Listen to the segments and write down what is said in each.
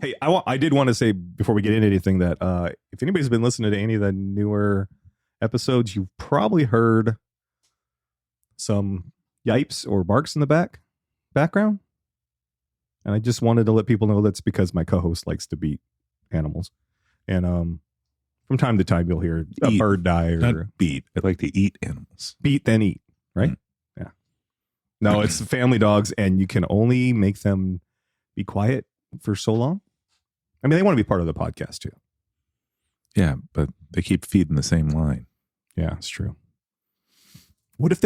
Hey, I did want to say before we get into anything that if anybody's been listening to any of the newer episodes, you've probably heard some yipes or barks in the background. And I just wanted to let people know that's because my co-host likes to beat animals. And from time to time, you'll hear a bird die or not beat. I like to eat animals. Beat then eat, right? Yeah. No, it's family dogs, and you can only make them be quiet for so long. I mean, they want to be part of the podcast too. Yeah, but they keep feeding the same line. Yeah, it's true. What if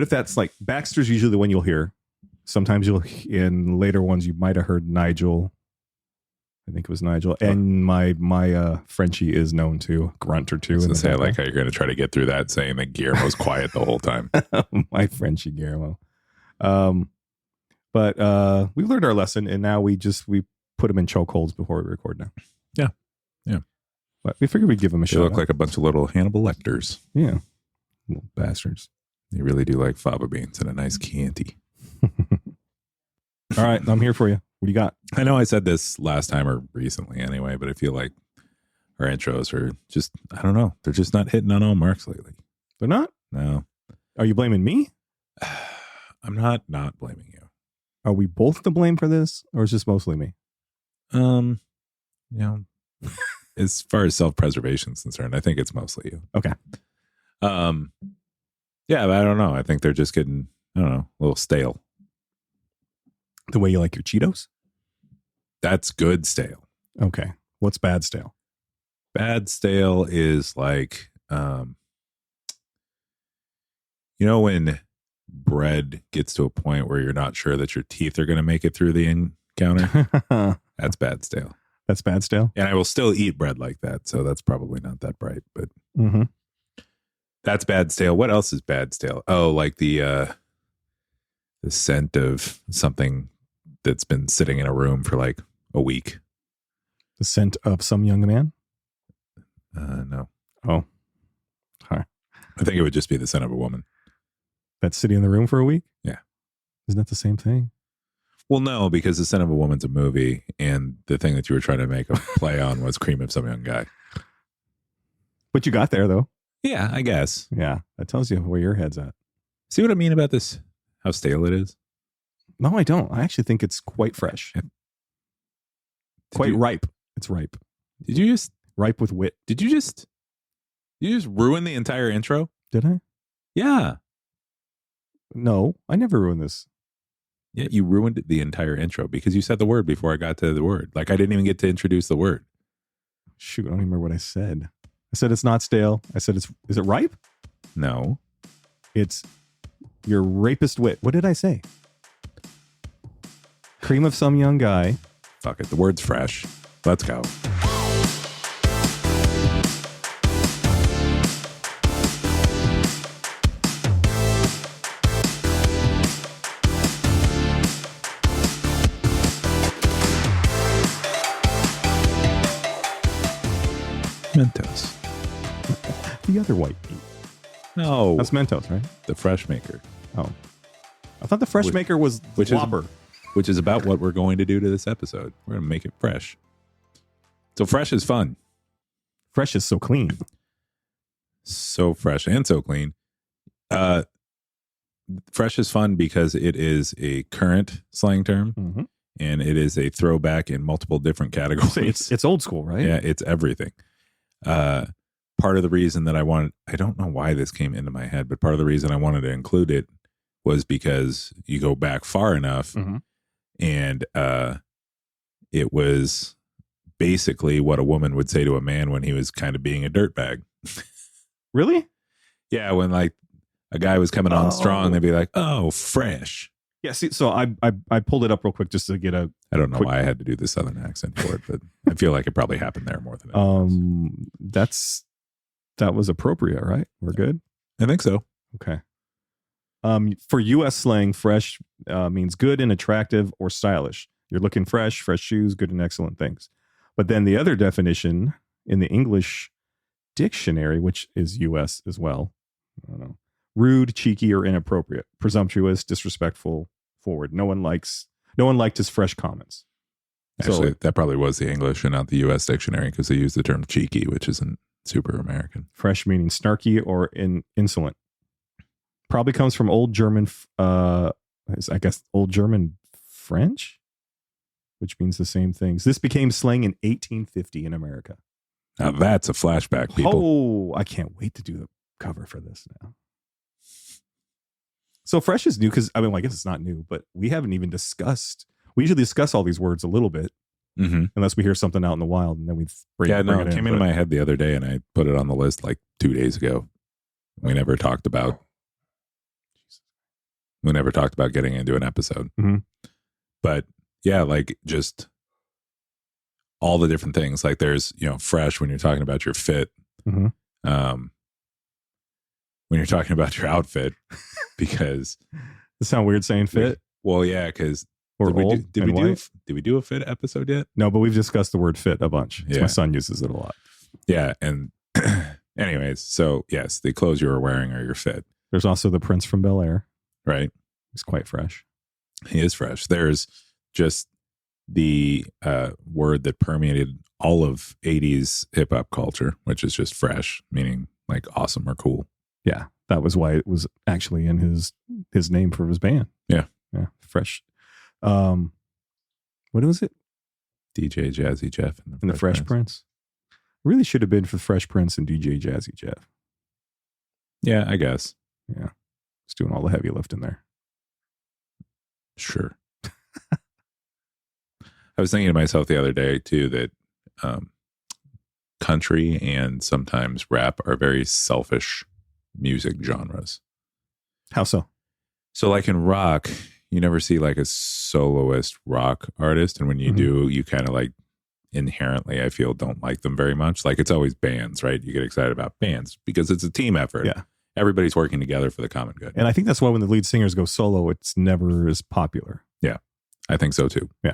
that's like Baxter's usually the one you'll hear. Sometimes in later ones, you might have heard Nigel. I think it was Nigel. And my Frenchie is known to grunt or two. I like how you're going to try to get through that saying that Guillermo's quiet the whole time. My Frenchie Guillermo. But we learned our lesson, and now we put him in chokeholds before we record now. Yeah. Yeah. But we figured we'd give him a shot. They look like a bunch of little Hannibal Lecters. Yeah. Little bastards. They really do like fava beans and a nice Chianti. All right. I'm here for you. What do you got? I know I said this last time or recently anyway, but I feel like our intros are just, I don't know. They're just not hitting on all marks lately. They're not? No. Are you blaming me? I'm not blaming you. Are we both to blame for this, or is this mostly me? As far as self-preservation is concerned, I think it's mostly you. Okay. Yeah, but I don't know. I think they're just getting, a little stale. The way you like your Cheetos? That's good stale. Okay. What's bad stale? Bad stale is like, when bread gets to a point where you're not sure that your teeth are going to make it through the encounter. That's bad stale. That's bad stale. And I will still eat bread like that. So that's probably not that bright, but that's bad stale. What else is bad stale? Oh, like the scent of something that's been sitting in a room for like a week. The scent of some young man? No. Oh. Hi. I think it would just be the scent of a woman. That's sitting in the room for a week? Yeah. Isn't that the same thing? Well, no, because The Scent of a Woman's a movie, and the thing that you were trying to make a play on was Cream of Some Young Guy. But you got there, though. Yeah, I guess. Yeah, that tells you where your head's at. See what I mean about this? How stale it is? No, I don't. I actually think it's quite fresh. Ripe. It's ripe. Did you just... Ripe with wit. Did you just ruin the entire intro? Did I? Yeah. No, I never ruined this. Yeah, you ruined the entire intro because you said the word before I got to the word. Like I didn't even get to introduce the word. Shoot, I don't even remember what I said. I said it's not stale. I said is it ripe? No. It's your rapist wit. What did I say? Cream of some young guy. Fuck it. The word's fresh. Let's go. Mentos. The other white meat. No. That's Mentos, right? The Fresh Maker. Oh. I thought the Fresh Maker was Whopper. Which is about what we're going to do to this episode. We're going to make it fresh. So fresh is fun. Fresh is so clean. So fresh and so clean. Fresh is fun because it is a current slang term. And it is a throwback in multiple different categories. It's old school, right? Yeah, it's everything. Part of the reason that I don't know why this came into my head, but part of the reason I wanted to include it was because you go back far enough and it was basically what a woman would say to a man when he was kind of being a dirtbag. Really? Yeah, when like a guy was coming on strong, they'd be like, "Oh, fresh." Yeah, see, so I pulled it up real quick just to get a... I don't know why I had to do the Southern accent for it, but I feel like it probably happened there more than it else. That was appropriate, right? We're good? I think so. Okay. For U.S. slang, fresh means good and attractive or stylish. You're looking fresh shoes, good and excellent things. But then the other definition in the English dictionary, which is U.S. as well, I don't know. Rude, cheeky, or inappropriate, presumptuous, disrespectful, forward. No one liked his fresh comments. Actually, that probably was the English and not the U.S. dictionary because they use the term cheeky, which isn't super American. Fresh meaning snarky or insolent. Probably comes from Old German, I guess Old German French, which means the same things. This became slang in 1850 in America. Now that's a flashback, people. Oh, I can't wait to do the cover for this now. So fresh is new because, I mean, well, I guess it's not new, but we haven't even discussed. We usually discuss all these words a little bit, unless we hear something out in the wild, and then we bring it it came into my head the other day, and I put it on the list like 2 days ago. We never talked about getting into an episode. But yeah, like just all the different things. Like there's, fresh when you're talking about your fit. When you're talking about your outfit, because does it sound weird saying fit? Well, yeah, because did we do a fit episode yet? No, but we've discussed the word fit a bunch. My son uses it a lot. Yeah, and anyways, so yes, the clothes you were wearing are your fit. There's also the Prince from Bel-Air. Right. He's quite fresh. He is fresh. There's just the word that permeated all of 80s hip hop culture, which is just fresh, meaning like awesome or cool. Yeah, that was why it was actually in his name for his band. Yeah, fresh. What was it? DJ Jazzy Jeff and the Fresh Prince. Really should have been for Fresh Prince and DJ Jazzy Jeff. Yeah, I guess. Yeah, it's doing all the heavy lifting there. Sure. I was thinking to myself the other day too that country and sometimes rap are very selfish music genres. How so? So like in rock, you never see like a soloist rock artist, and when you do, you kind of like inherently, I feel, don't like them very much. Like it's always bands, right? You get excited about bands because it's a team effort. Yeah. Everybody's working together for the common good. And I think that's why when the lead singers go solo, it's never as popular. Yeah, I think so too. Yeah.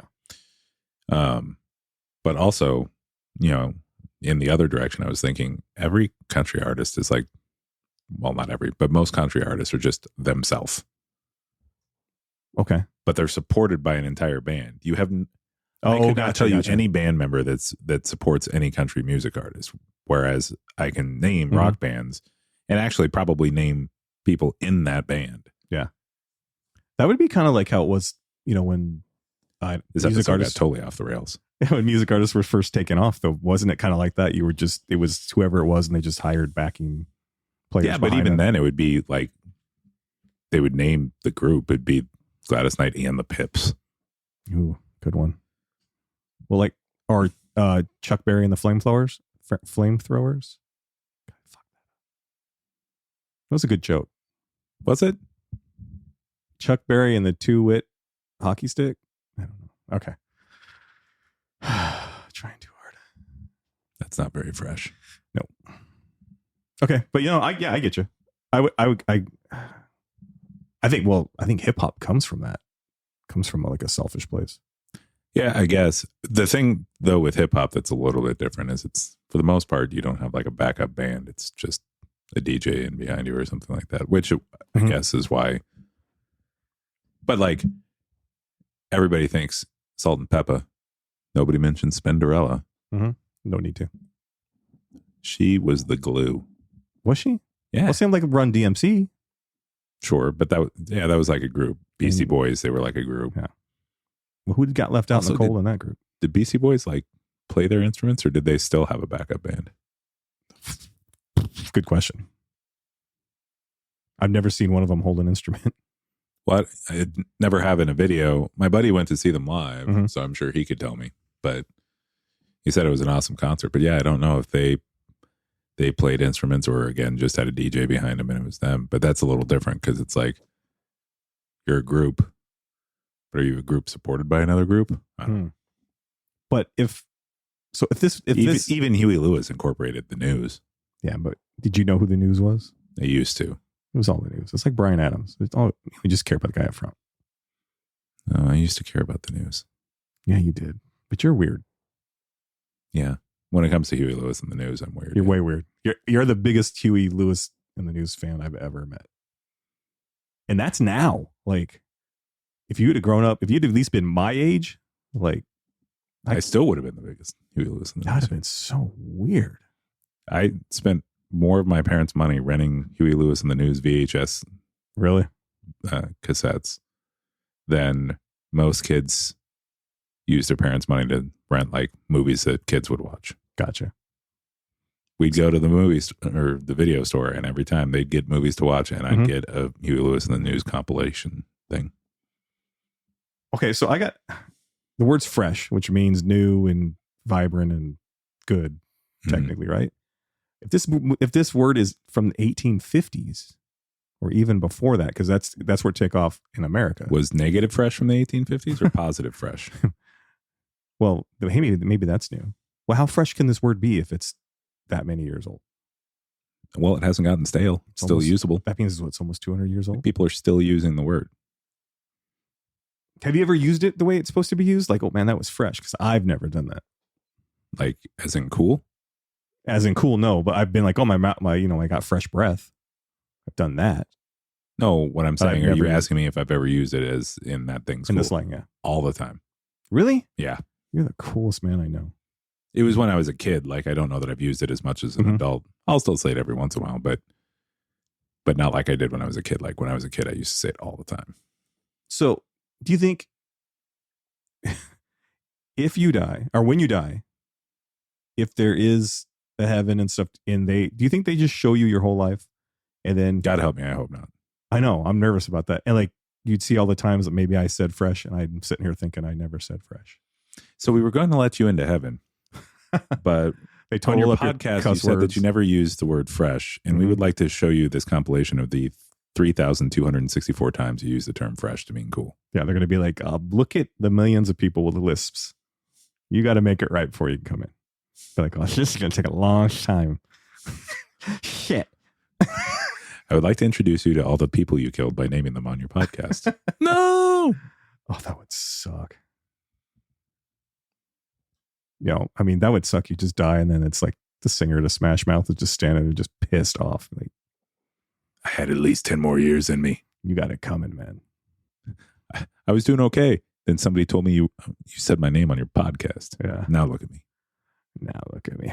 But also, in the other direction, I was thinking every country artist is like, well, not every, but most country artists are just themselves. Okay. But they're supported by an entire band. You haven't, I could not tell you any band member that supports any country music artist. Whereas I can name rock bands and actually probably name people in that band. Yeah. That would be kind of like how it was, when music artists got totally off the rails. When music artists were first taken off, though, wasn't it kind of like that? It was whoever it was, and they just hired backing players. Yeah, but even then, it would be like they would name the group. It'd be Gladys Knight and the Pips. Ooh, good one. Well, or Chuck Berry and the Flamethrowers. Flamethrowers. God, fuck that was a good joke. Was it? Chuck Berry and the Two-Wit Hockey Stick. I don't know. Okay. Trying too hard. That's not very fresh. No. Okay, but I get you. I think hip hop comes from that. Comes from like a selfish place. Yeah, I guess. The thing though with hip hop that's a little bit different is it's, for the most part, you don't have like a backup band. It's just a DJ in behind you or something like that, which I guess is why. But like everybody thinks Salt and Peppa. Nobody mentions Spinderella. No need to. She was the glue. Was she? Yeah. Well, same like Run DMC. Sure, but that was like a group. Beastie Boys, they were like a group. Yeah. Well, who got left out in the cold in that group? Did Beastie Boys like play their instruments, or did they still have a backup band? Good question. I've never seen one of them hold an instrument. Well, I never have in a video. My buddy went to see them live, so I'm sure he could tell me. But he said it was an awesome concert. But yeah, I don't know if they played instruments or, again, just had a DJ behind them and it was them. But that's a little different because it's like you're a group. But are you a group supported by another group? I don't know. But if even Huey Lewis incorporated the News. Yeah, but did you know who the News was? They used to. It was all the News. It's like Bryan Adams. We just care about the guy up front. Oh, I used to care about the News. Yeah, you did. But you're weird. Yeah. When it comes to Huey Lewis and the News, I'm weird. You're way weird. You're the biggest Huey Lewis and the News fan I've ever met. And that's now. Like, if you had grown up, if you'd at least been my age, like I still would have been the biggest Huey Lewis in the That would News. have been so weird. I spent more of my parents' money renting Huey Lewis in the News VHS Really? cassettes than most kids use their parents' money to rent like movies that kids would watch. Gotcha. We'd go to the movies or the video store, and every time they'd get movies to watch, and I'd get a Huey Lewis in the News compilation thing. Okay, so I got the word's fresh, which means new and vibrant and good, technically, right? If this word is from the 1850s or even before that, because that's where it took off in America. Was negative fresh from the 1850s or positive fresh? Well, maybe that's new. Well, how fresh can this word be if it's that many years old? Well, it hasn't gotten stale. It's still usable. That means it's almost 200 years old. People are still using the word. Have you ever used it the way it's supposed to be used? Like, oh man, that was fresh, because I've never done that. Like, as in cool? As in cool, no. But I've been like, oh, my I got fresh breath. I've done that. No, what I'm saying, I've are you never asking me if I've ever used it as in that thing's in cool? the slang, yeah. All the time. Really? Yeah. You're the coolest man I know. It was when I was a kid. Like, I don't know that I've used it as much as an adult. I'll still say it every once in a while, but not like I did when I was a kid. Like, when I was a kid, I used to say it all the time. So, do you think if you die, or when you die, if there is a heaven and stuff, do you think they just show you your whole life? And then, God help me, I hope not. I know, I'm nervous about that. And like, you'd see all the times that maybe I said fresh, and I'm sitting here thinking I never said fresh. So we were going to let you into heaven, but they on your up podcast, you said that you never used the word fresh, and we would like to show you this compilation of the 3,264 times you use the term fresh to mean cool. Yeah, they're going to be like, look at the millions of people with lisps. You got to make it right before you can come in. They're like, oh, this is going to take a long time. Shit. I would like to introduce you to all the people you killed by naming them on your podcast. No! Oh, that would suck. I mean, that would suck. You just die, and then it's like the singer to Smash Mouth is just standing there just pissed off. Like, I had at least 10 more years in me. You got it coming, man. I was doing okay. Then somebody told me you said my name on your podcast. Yeah. Now look at me.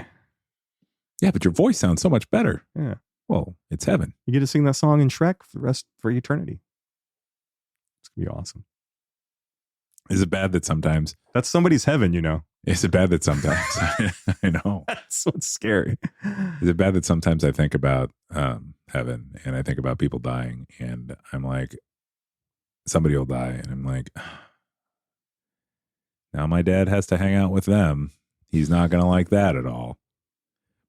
Yeah, but your voice sounds so much better. Yeah. Well, it's heaven. You get to sing that song in Shrek for eternity. It's going to be awesome. Is it bad that sometimes... That's somebody's heaven, Is it bad that sometimes... I know. That's what's scary. Is it bad that sometimes I think about heaven and I think about people dying and I'm like, somebody will die and I'm like, now my dad has to hang out with them. He's not going to like that at all.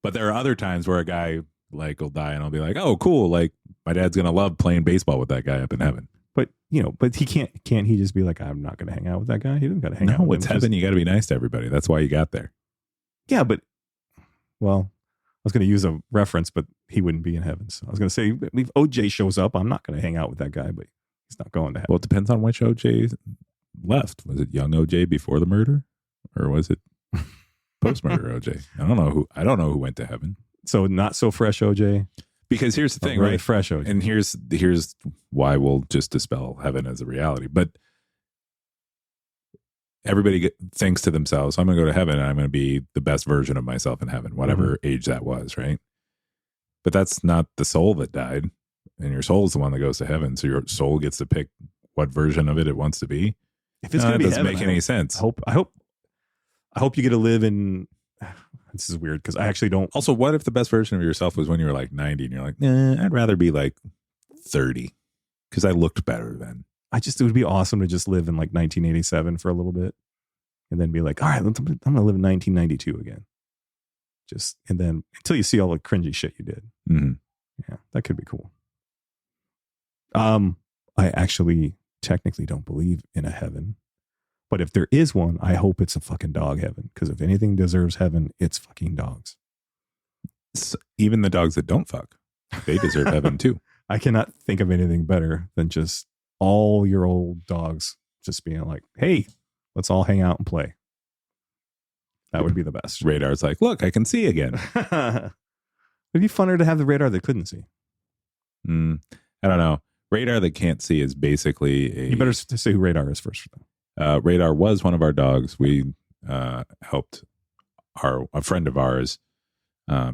But there are other times where a guy like will die and I'll be like, oh, cool. Like my dad's going to love playing baseball with that guy up in heaven. But, but he can't he just be like, I'm not going to hang out with that guy? He doesn't got to hang out with him. No, it's heaven. You got to be nice to everybody. That's why you got there. Yeah, but, well, I was going to use a reference, but he wouldn't be in heaven. So I was going to say, if OJ shows up, I'm not going to hang out with that guy, but he's not going to heaven. Well, it depends on which OJ left. Was it young OJ before the murder? Or was it post-murder OJ? I don't know who went to heaven. So not so fresh OJ. Because here's the thing, really right? Fresh OJ. And here's why we'll just dispel heaven as a reality. But everybody thinks to themselves, I'm going to go to heaven and I'm going to be the best version of myself in heaven, whatever age that was, right? But that's not the soul that died. And your soul is the one that goes to heaven. So your soul gets to pick what version of it wants to be. If it's going to be doesn't heaven, make any sense. I hope you get to live in... This is weird because I actually don't... Also, what if the best version of yourself was when you were like 90 and you're like, I'd rather be like 30 because I looked better then. It would be awesome to just live in like 1987 for a little bit and then be like, all right, I'm going to live in 1992 again. And then until you see all the cringy shit you did. Mm-hmm. Yeah, that could be cool. I actually technically don't believe in a heaven. But if there is one, I hope it's a fucking dog heaven. Because if anything deserves heaven, it's fucking dogs. So even the dogs that don't fuck, they deserve heaven too. I cannot think of anything better than just all your old dogs just being like, hey, let's all hang out and play. That would be the best. Radar's like, look, I can see again. It'd be funner to have the radar that couldn't see. I don't know. Radar that can't see is basically You better say who Radar is first. Radar was one of our dogs. We helped a friend of ours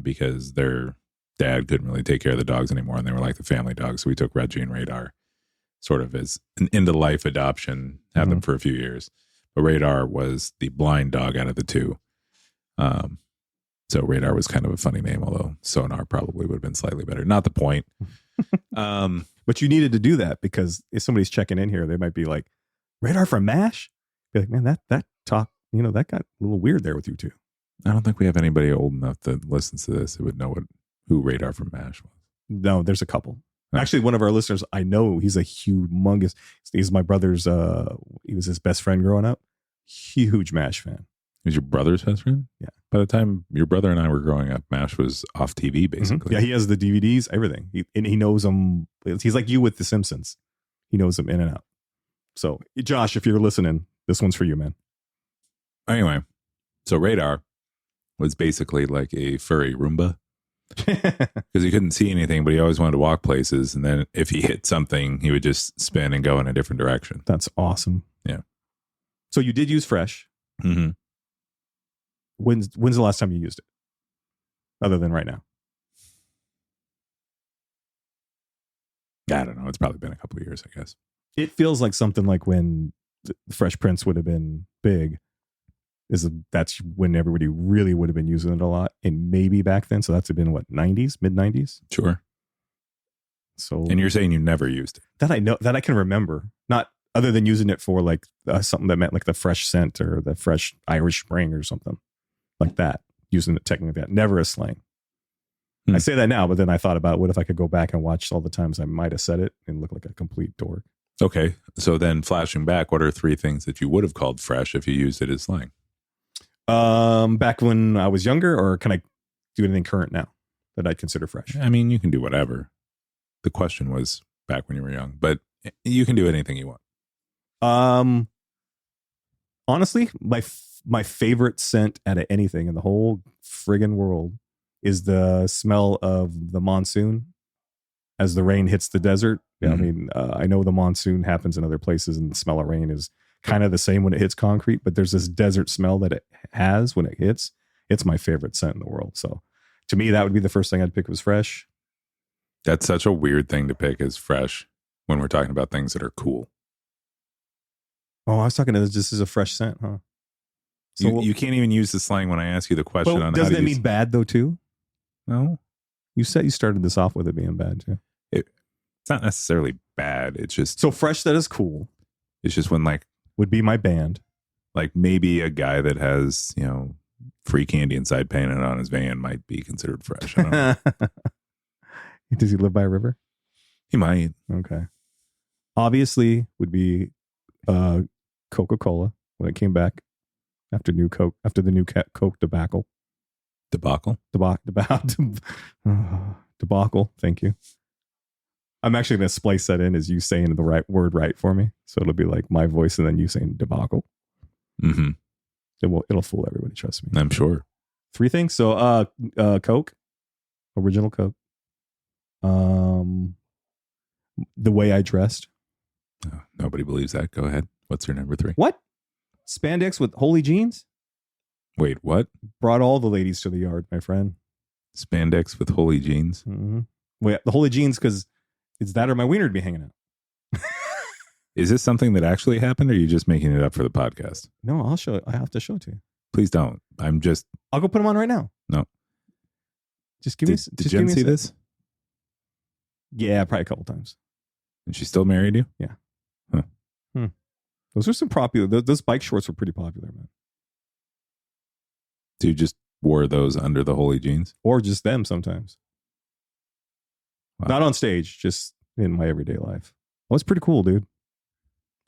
because their dad couldn't really take care of the dogs anymore, and they were like the family dogs. So we took Reggie and Radar sort of as an end-of-life adoption, had them for a few years. But Radar was the blind dog out of the two. So Radar was kind of a funny name, although Sonar probably would have been slightly better. Not the point. But you needed to do that because if somebody's checking in here, they might be like, Radar from MASH? Be like, man, that talk, that got a little weird there with you two. I don't think we have anybody old enough that listens to this that would know who Radar from MASH was. No, there's a couple. Actually, one of our listeners, I know he's a humongous, he's my brother's, he was his best friend growing up. Huge MASH fan. He was your brother's best friend? Yeah. By the time your brother and I were growing up, MASH was off TV, basically. Yeah, he has the DVDs, everything. He knows them. He's like you with The Simpsons. He knows them in and out. So, Josh, if you're listening, this one's for you, man. Anyway, so Radar was basically like a furry Roomba. Because he couldn't see anything, but he always wanted to walk places. And then if he hit something, he would just spin and go in a different direction. That's awesome. Yeah. So you did use Fresh. Mm-hmm. When's the last time you used it? Other than right now? I don't know. It's probably been a couple of years, I guess. It feels like something like when the Fresh Prince would have been big. That's when everybody really would have been using it a lot, and maybe back then. So that's been what, 90s, mid 90s. Sure. So, and you're saying you never used it? That I know, that I can remember, not other than using it for like something that meant like the fresh scent or the fresh Irish Spring or something like that. Using it technically, that never a slang. I say that now, but then I thought about what if I could go back and watch all the times I might have said it and look like a complete dork. Okay, so then flashing back, what are 3 things that you would have called fresh if you used it as slang? Back when I was younger, or can I do anything current now that I'd consider fresh? I mean, you can do whatever. The question was back when you were young, but you can do anything you want. Honestly, my favorite scent out of anything in the whole friggin' world is the smell of the monsoon as the rain hits the desert. Yeah, I mean, I know the monsoon happens in other places and the smell of rain is kind of the same when it hits concrete, but there's this desert smell that it has when it hits. It's my favorite scent in the world. So to me, that would be the first thing I'd pick was fresh. That's such a weird thing to pick as fresh when we're talking about things that are cool. Oh, I was talking to this is a fresh scent, huh? So you can't even use the slang when I ask you the question on how to doesn't that mean bad though too? No. You said you started this off with it being bad too. It's not necessarily bad. It's just so fresh that is cool. It's just when like would be my band. Like maybe a guy that has, free candy inside painted on his van might be considered fresh. I don't know. Does he live by a river? He might. Okay. Obviously would be Coca-Cola when it came back after the new Coke debacle. Debacle. Thank you. I'm actually going to splice that in as you saying the right word right for me. So it'll be like my voice and then you saying debacle. Mm-hmm. It'll fool everybody. Trust me. I'm sure. 3 things. So, Coke, original Coke. The way I dressed. Oh, nobody believes that. Go ahead. What's your number 3? What? Spandex with holy jeans? Wait, what? Brought all the ladies to the yard, my friend. Spandex with holy jeans? Mm-hmm. Well, the holy jeans, because it's that or my wiener would be hanging out. Is this something that actually happened, or are you just making it up for the podcast? No, I'll show it. I have to show it to you. Please don't. I'll go put them on right now. No. Just give me. Did Jen see this? Yeah, probably a couple times. And she still married you? Yeah. Huh. Those are some popular. Those bike shorts were pretty popular, man. So you just wore those under the holy jeans? Or just them sometimes. Wow. Not on stage, just in my everyday life. That was pretty cool, dude.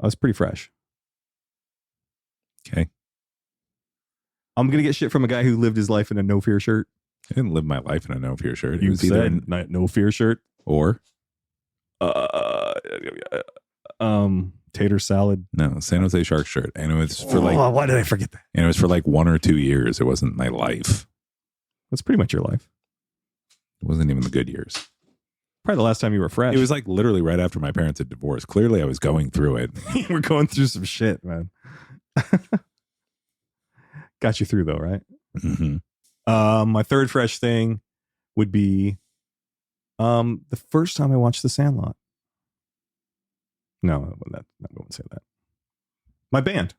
I was pretty fresh. Okay. I'm going to get shit from a guy who lived his life in a no fear shirt. I didn't live my life in a no fear shirt. You said no fear shirt. Or? Tater salad. No, San Jose Shark shirt. And it was for why did I forget that? And it was for like 1 or 2 years. It wasn't my life. That's pretty much your life. It wasn't even the good years. Probably the last time you were fresh. It was like literally right after my parents had divorced. Clearly I was going through it. We're going through some shit, man. Got you through though, right? Mm-hmm. My third fresh thing would be the first time I watched The Sandlot. No, I wouldn't say that. My band.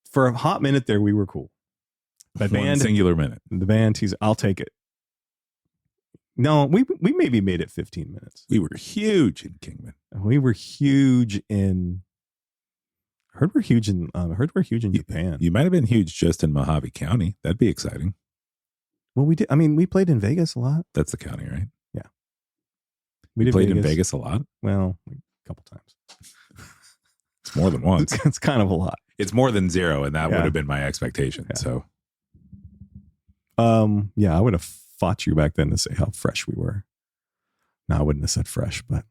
For a hot minute there, we were cool. My band, One singular minute. The band, I'll take it. No, we maybe made it 15 minutes. We were huge in Kingman. We were huge in. Heard we're huge in Japan. You might have been huge just in Mojave County. That'd be exciting. Well, we did. I mean, we played in Vegas a lot. That's the county, right? Yeah. We played in Vegas a lot? Well, a couple times. It's more than once. It's kind of a lot. It's more than zero, and that would have been my expectation. Yeah. So, I would have fought you back then to say how fresh we were. No, I wouldn't have said fresh, but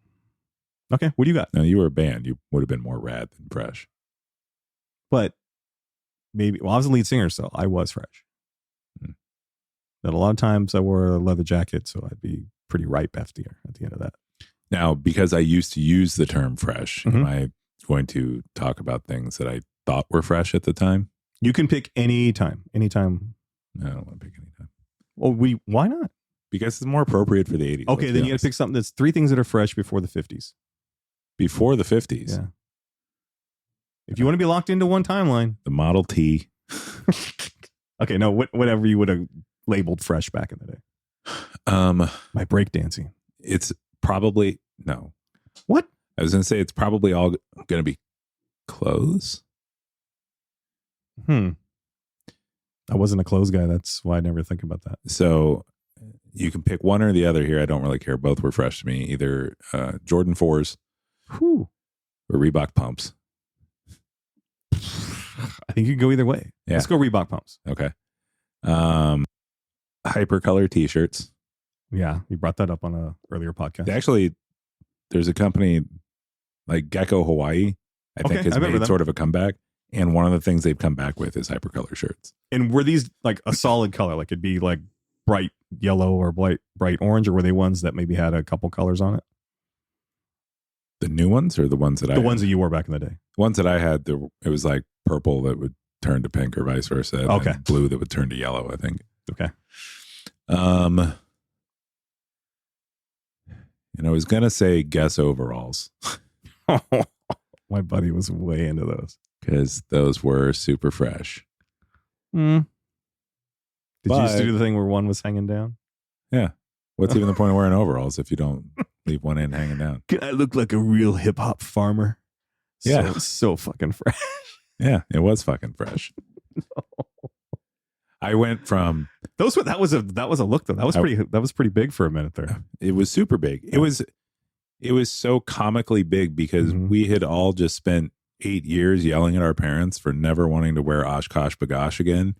okay. What do you got? No, you were a band. You would have been more rad than fresh. But maybe, I was a lead singer, so I was fresh. That a lot of times I wore a leather jacket, so I'd be pretty ripe at the end of that. Now, because I used to use the term fresh, am I going to talk about things that I thought were fresh at the time? You can pick any time. Anytime. No, I don't want to pick any time. Well, why not? Because it's more appropriate for the 80s. Okay, then you got to pick something that's 3 things that are fresh before the 50s. Before the 50s? Yeah. If you want to be locked into one timeline. The Model T. Okay, no, whatever you would have labeled fresh back in the day. My breakdancing. It's probably, no. What? I was going to say it's probably all going to be clothes. I wasn't a clothes guy. That's why I never think about that. So you can pick one or the other here. I don't really care. Both were fresh to me. Either Jordan 4s or Reebok pumps. I think you can go either way. Yeah. Let's go Reebok pumps. Okay. Hypercolor t-shirts. Yeah, you brought that up on a earlier podcast. Actually, there's a company like Gecko Hawaii, I think has made sort of a comeback. And one of the things they've come back with is hypercolor shirts. And were these like a solid color? Like it'd be like bright yellow or bright orange, or were they ones that maybe had a couple colors on it? The new ones or the ones that the ones that you wore back in the day? The ones that I had, it was like purple that would turn to pink or vice versa. Okay. And blue that would turn to yellow, I think. Okay. And I was going to say Guess overalls. My buddy was way into those. Because those were super fresh. Did you used to do the thing where one was hanging down? Yeah. What's even the point of wearing overalls if you don't leave one end hanging down? I look like a real hip hop farmer. Yeah. So fucking fresh. Yeah, it was fucking fresh. No. I went from that was a look though. That was pretty big for a minute there. It was super big. Yeah. It was so comically big because we had all just spent 8 years yelling at our parents for never wanting to wear Oshkosh Bagosh again.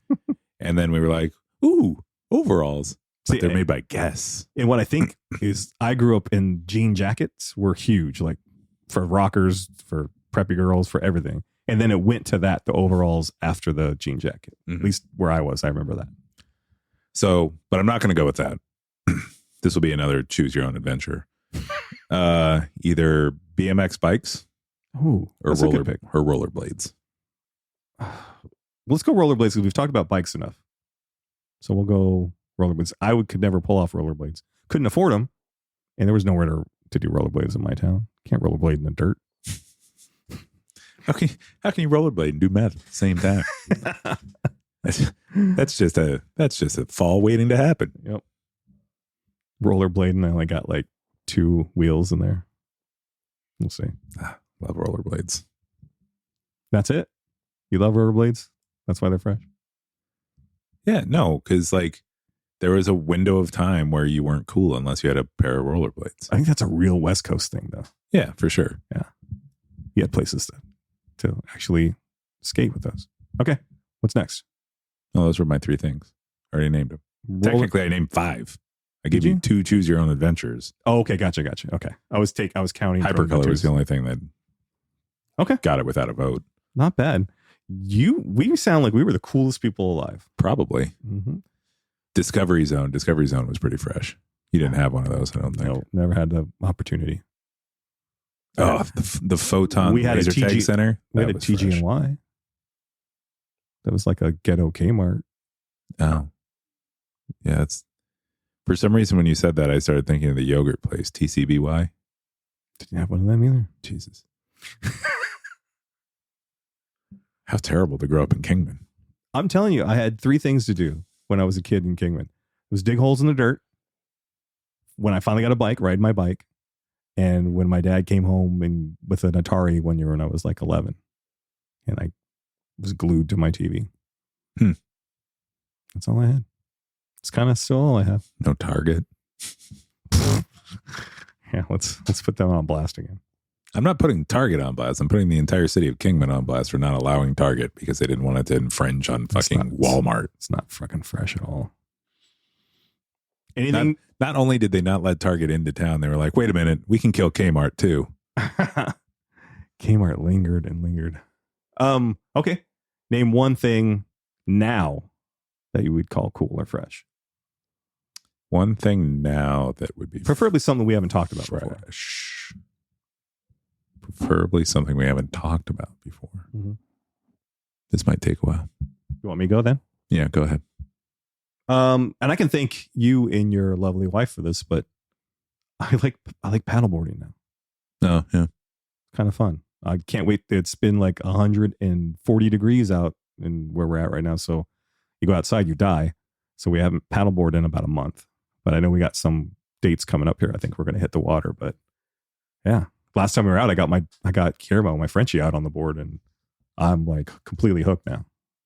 And then we were like, ooh, overalls. But they're made by Guess. And what I think is I grew up in jean jackets were huge, like for rockers, for preppy girls, for everything. And then it went to the overalls after the jean jacket. At least where I was, I remember that. So, but I'm not going to go with that. This will be another choose your own adventure. Either BMX bikes. Ooh, or rollerblades. Let's go rollerblades because we've talked about bikes enough. So we'll go rollerblades. could never pull off rollerblades. Couldn't afford them, and there was nowhere to do rollerblades in my town. Can't rollerblade in the dirt. How can you rollerblade and do meth at the same time? that's just a fall waiting to happen. Yep. Rollerblading, I only got like 2 wheels in there. We'll see. Love rollerblades. That's it? You love rollerblades? That's why they're fresh? Yeah, no, because like there was a window of time where you weren't cool unless you had a pair of rollerblades. I think that's a real West Coast thing, though. Yeah, for sure. Yeah. You had places to actually skate with those. Okay. What's next? Oh, those were my 3 things. I already named them. Technically, I named 5. I gave you 2 choose your own adventures. Oh, okay. Gotcha. Okay. I was counting. Hypercolor was the only thing that got it without a vote. Not bad. We sound like we were the coolest people alive. Probably. Discovery Zone was pretty fresh. You didn't have one of those, I don't think. No, never had the opportunity. Oh, the Photon we had Laser Tag Center. We had a TG&Y. That was like a ghetto Kmart. Oh. Yeah, it's for some reason when you said that, I started thinking of the yogurt place, TCBY. Didn't have one of them either. Jesus. How terrible to grow up in Kingman. I'm telling you, I had 3 things to do when I was a kid in Kingman. It was dig holes in the dirt. When I finally got a bike, ride my bike. And when my dad came home and with an Atari one year when I was like 11. And I was glued to my TV. That's all I had. It's kind of still all I have. No Target. Yeah, let's put them on blast again. I'm not putting Target on blast. I'm putting the entire city of Kingman on blast for not allowing Target because they didn't want it to infringe on fucking Walmart. It's not fucking fresh at all. Anything? Not only did they not let Target into town, they were like, wait a minute, we can kill Kmart too. Kmart lingered and lingered. Okay. Name one thing now that you would call cool or fresh. One thing now that would be preferably something we haven't talked about before. Fresh. Preferably something we haven't talked about before. Mm-hmm. This might take a while. You want me to go then? Yeah, go ahead. And I can thank you and your lovely wife for this, but I like paddleboarding now. Oh, yeah. Kind of fun. I can't wait. It's been like 140 degrees out in where we're at right now. So you go outside, you die. So we haven't paddleboarded in about a month, but I know we got some dates coming up here. I think we're going to hit the water, but yeah. Last time we were out, I got Guillermo, my Frenchie, out on the board, and I'm like completely hooked now.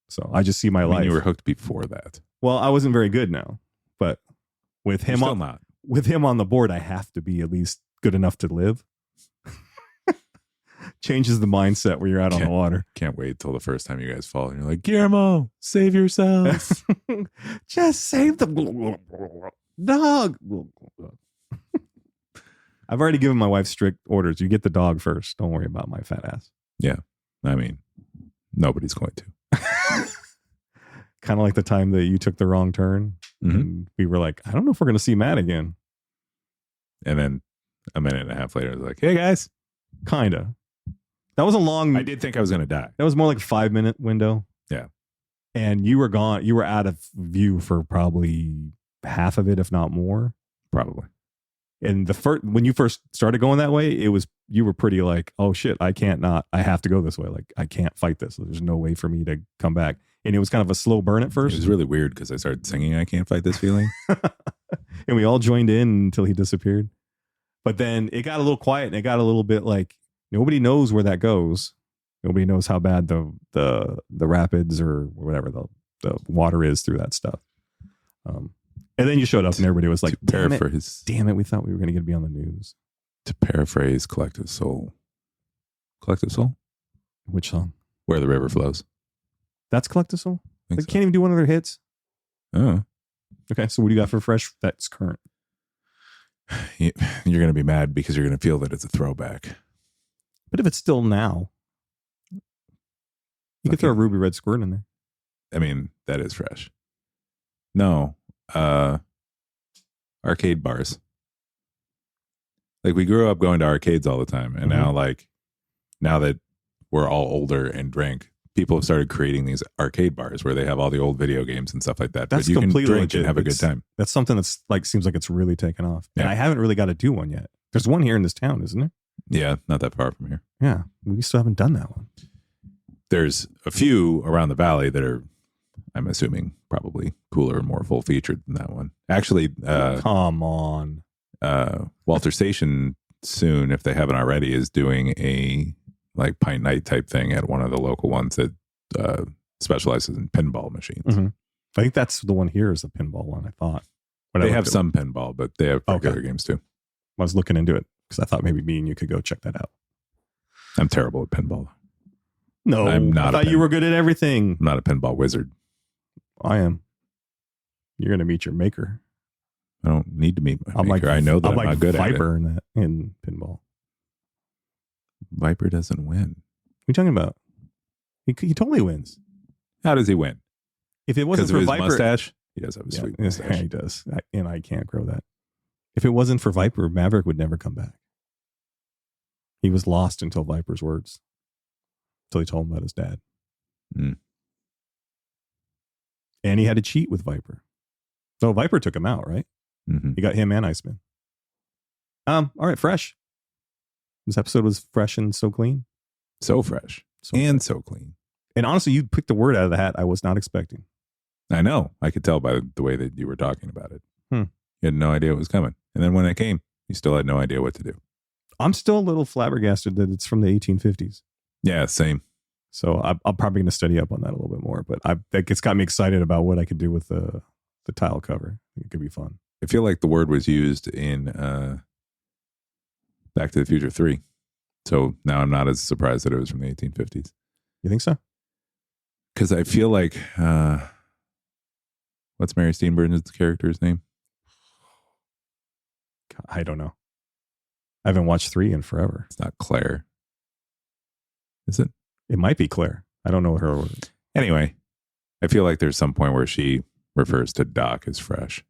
So I just see my life. You were hooked before that. Well, I wasn't very good now, but with him with him on the board, I have to be at least good enough to live. Changes the mindset where you're out on the water. Can't wait till the first time you guys fall and you're like, Guillermo, save yourself. Just save the dog. I've already given my wife strict orders. You get the dog first. Don't worry about my fat ass. Yeah. I mean, nobody's going to. Kind of like the time that you took the wrong turn. Mm-hmm. And we were like, I don't know if we're going to see Matt again. And then a minute and a half later, I was like, hey, guys. Kind of. That was a long... I did think I was going to die. That was more like a 5-minute window. Yeah. And you were gone. You were out of view for probably half of it, if not more. Probably. And when you first started going that way, you were pretty like, oh shit, I have to go this way. Like, I can't fight this. There's no way for me to come back. And it was kind of a slow burn at first. It was really weird because I started singing I Can't Fight This Feeling. And we all joined in until he disappeared. But then it got a little quiet and it got a little bit like, nobody knows where that goes. Nobody knows how bad the rapids or whatever the water is through that stuff. And then you showed up and everybody was like, damn it, we thought we were going to be on the news. To paraphrase Collective Soul. Collective Soul? Which song? Where the River Flows. That's Collective Soul? They can't even do one of their hits? Oh. Okay, so what do you got for fresh that's current? You're going to be mad because you're going to feel that it's a throwback. But if it's still now, you could throw a Ruby Red Squirt in there. I mean, that is fresh. No. Arcade bars. Like, we grew up going to arcades all the time, and now that we're all older and drink, people have started creating these arcade bars where they have all the old video games and stuff like that. That's but you can drink legit. and have a good time. That's something that's like seems like it's really taken off. Yeah. And I haven't really got to do one yet. There's one here in this town, isn't there? Yeah, not that far from here. Yeah, we still haven't done that one. There's a few around the valley that are, I'm assuming, probably cooler and more full featured than that one. Actually, come on. Walter Station soon, if they haven't already, is doing a like pint night type thing at one of the local ones that specializes in pinball machines. Mm-hmm. I think that's the one here is the pinball one, I thought. They have some pinball, but they have regular games too. I was looking into it because I thought maybe me and you could go check that out. I'm terrible at pinball. No, I'm not. I thought you were good at everything. I'm not a pinball wizard. I am. You're going to meet your maker. I don't need to meet my maker. I know that I'm not good Viper at it. in pinball. Viper doesn't win. What are you talking about? He totally wins. How does he win? If it wasn't for his Viper, mustache. He does have a sweet mustache. Yeah, he does, and I can't grow that. If it wasn't for Viper, Maverick would never come back. He was lost until Viper's words. Until he told him about his dad. Mm. And he had to cheat with Viper. So Viper took him out, right? Mm-hmm. He got him and Iceman. All right, fresh. This episode was fresh and so clean. So fresh. So clean. And honestly, you picked a word out of the hat I was not expecting. I know. I could tell by the way that you were talking about it. You had no idea it was coming. And then when it came, you still had no idea what to do. I'm still a little flabbergasted that it's from the 1850s. Yeah, same. So I'm probably going to study up on that a little bit more. But it's got me excited about what I could do with the tile cover. I think it could be fun. I feel like the word was used in Back to the Future 3. So now I'm not as surprised that it was from the 1850s. You think so? Because I feel like, what's Mary Steenburgen's character's name? I don't know. I haven't watched 3 in forever. It's not Claire. Is it? It might be Claire. I don't know her. Anyway, I feel like there's some point where she refers to Doc as fresh.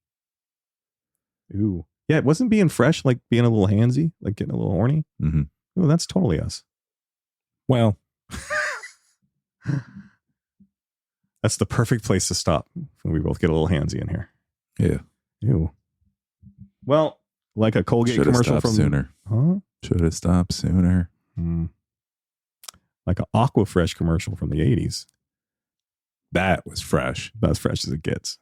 Ooh. Yeah, it wasn't being fresh, like being a little handsy, like getting a little horny. Mm-hmm. Oh, that's totally us. Well, that's the perfect place to stop when we both get a little handsy in here. Yeah. Ew. Well, like a Colgate Should've commercial stopped from sooner. Huh? Should have stopped sooner. Like an Aquafresh commercial from the 80s. That was fresh. About as fresh as it gets.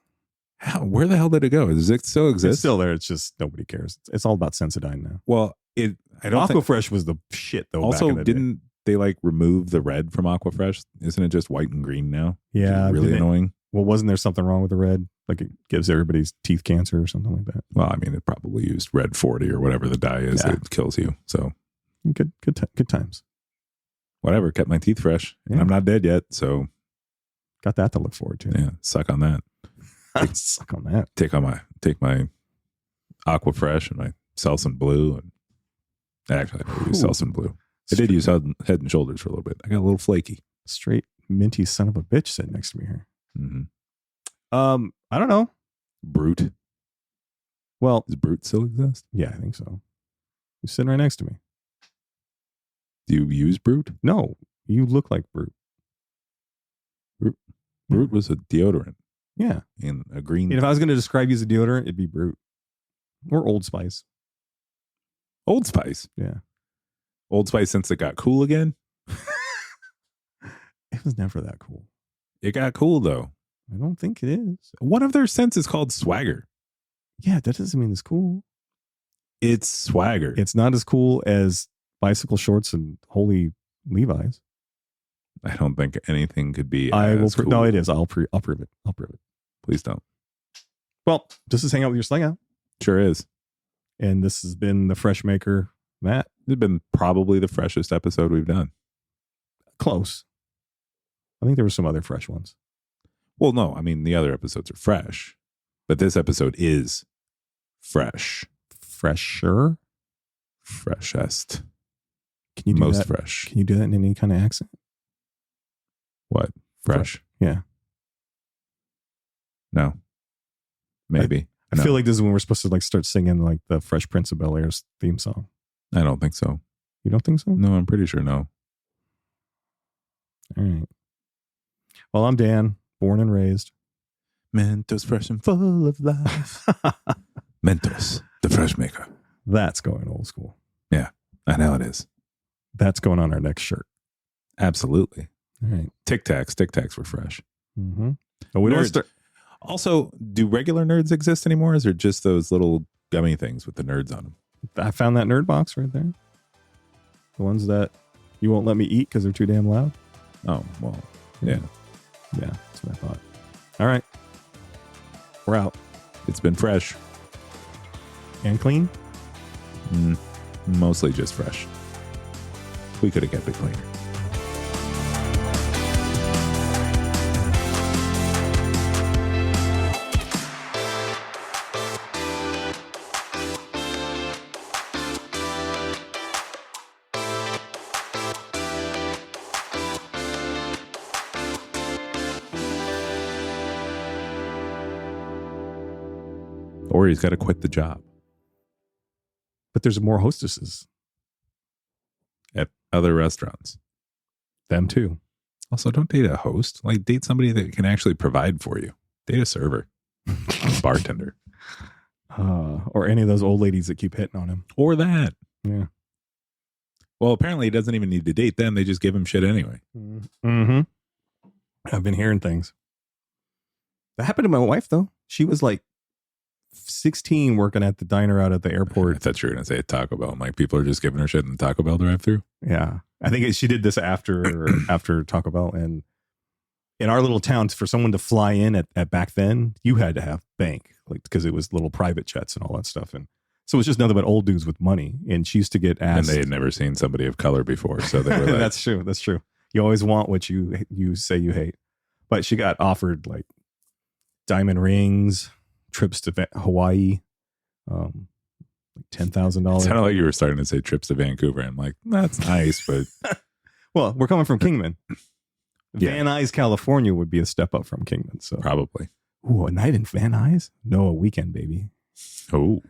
Where the hell did it go? Does it still exist? It's still there. It's just nobody cares. It's all about Sensodyne now. Well, I don't think Aquafresh was the shit though. Also, back in the didn't they like remove the red from Aquafresh? Isn't it just white and green now? Yeah, really annoying. Well, wasn't there something wrong with the red? Like it gives everybody's teeth cancer or something like that. Well, I mean, it probably used red 40 or whatever the dye is that kills you. So good times. Whatever, kept my teeth fresh. Yeah. And I'm not dead yet, so got that to look forward to. Yeah, suck on that. Suck on that. Take my Aquafresh and my Selsun Blue, and actually I never used Selsun Blue. I did use Head and Shoulders for a little bit. I got a little flaky. Straight minty son of a bitch sitting next to me here. Mm-hmm. I don't know. Brute. Well, does Brute still exist? Yeah, I think so. He's sitting right next to me. Do you use Brute? No, you look like Brute. Brute was a deodorant. Yeah. In a green. And if I was going to describe you as a deodorant, it'd be Brute. Or Old Spice. Old Spice? Yeah. Old Spice since it got cool again? It was never that cool. It got cool though. I don't think it is. One of their scents is called Swagger. Yeah, that doesn't mean it's cool. It's Swagger. It's not as cool as bicycle shorts and holy Levi's. I don't think anything could be. Cool. No, it is. I'll prove it. Please don't. Well, this is Hang Out with Your Slang Out. Sure is. And this has been the Fresh Maker, Matt. It's been probably the freshest episode we've done. Close. I think there were some other fresh ones. Well, no, I mean, the other episodes are fresh, but this episode is fresh. Fresher? Freshest. Can you do Most that? fresh. Can you do that in any kind of accent? What? Fresh? Yeah. No. Maybe. I feel like this is when we're supposed to like start singing like the Fresh Prince of Bel-Air's theme song. I don't think so. You don't think so? No, I'm pretty sure no. All right. Well, I'm Dan, born and raised. Mentos fresh and full of life. Mentos, the fresh maker. That's going old school. Yeah, I know it is. That's going on our next shirt. Absolutely. All right. Tic Tacs were fresh. Mm-hmm. But we don't start. Also, do regular nerds exist anymore? Or is there just those little gummy things with the nerds on them? I found that nerd box right there. The ones that you won't let me eat because they're too damn loud. Oh, well, yeah. Yeah, that's what I thought. All right. We're out. It's been fresh. And clean? Mostly just fresh. We could have kept it cleaner. Or he's got to quit the job. But there's more hostesses. At other restaurants. Them too. Also, don't date a host. Like, date somebody that can actually provide for you. Date a server, bartender, or any of those old ladies that keep hitting on him. or that. Yeah. Well, apparently he doesn't even need to date them. They just give him shit anyway. Mm-hmm. I've been hearing things. That happened to my wife, though. She was like 16 working at the diner out at the airport. I thought you were going to say Taco Bell. I'm like, people are just giving her shit in the Taco Bell drive-thru. Yeah. I think she did this after Taco Bell. And in our little towns, for someone to fly in at back then, you had to have bank, like, because it was little private jets and all that stuff. And so it was just nothing but old dudes with money. And she used to get asked. And they had never seen somebody of color before. So they were like, That's true. You always want what you say you hate. But she got offered like diamond rings, trips to Hawaii, like $10,000. It sounded like you were starting to say trips to Vancouver. I'm like, that's nice, but well, we're coming from Kingman. Yeah. Van Nuys, California would be a step up from Kingman. So probably. ooh, a night in Van Nuys? No, a weekend, baby. Oh,